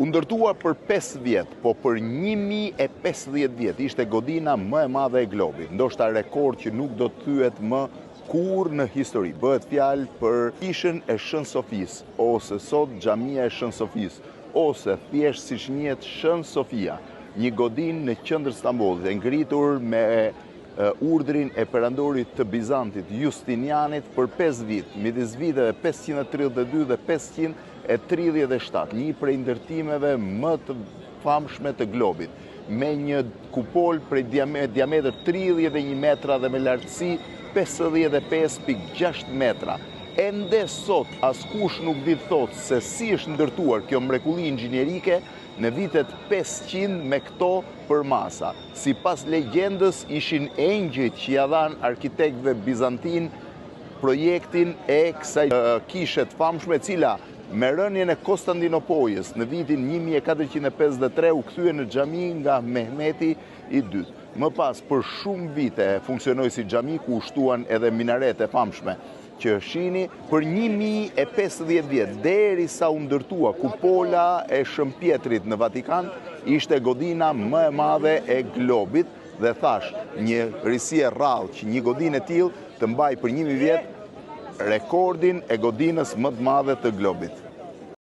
U ndërtua për 5 vjetë, po për 1050 vjetë ishte godina më e madhe e globit. Ndoshta rekord që nuk do të thyet më kur në histori. Bëhet fjalë për kishën e Shën Sofis, ose sot xhamia e Shën Sofis, ose thjesht siç njihet Shën Sofia, një godinë në qendër Stambollit, e ngritur me urdhrin e perandorit të Bizantit Justinianit për 5 vjet, midis viteve 532 dhe 537, një prej ndërtimeve më të famshme të globit, me një kupol prej diametër 31 metra dhe me lartësi 55,6 metra. Ende sot askush nuk di të thotë se si është ndërtuar kjo mrekulli inxhinierike në vitet 500 me këto për masa. Sipas legjendës ishin engjëjt që ja dhanë arkitektëve bizantin projektin e kësaj kishe të famshme, e cila me rënien e Konstantinopolës në vitin 1453 u kthye në xhami nga Mehmeti II. Më pas, për shumë vite funksionoi si xhami ku u shtuan edhe minarete famshme që shihni për 1050 vjet, derisa u ndërtua kupola e Shëmpjetrit në Vatikan, ishte godina më e madhe e globit dhe thash, një risi e rrallë që një godinë e tillë të mbajë për 1000 vjet rekordin e godinës më të madhe të globit.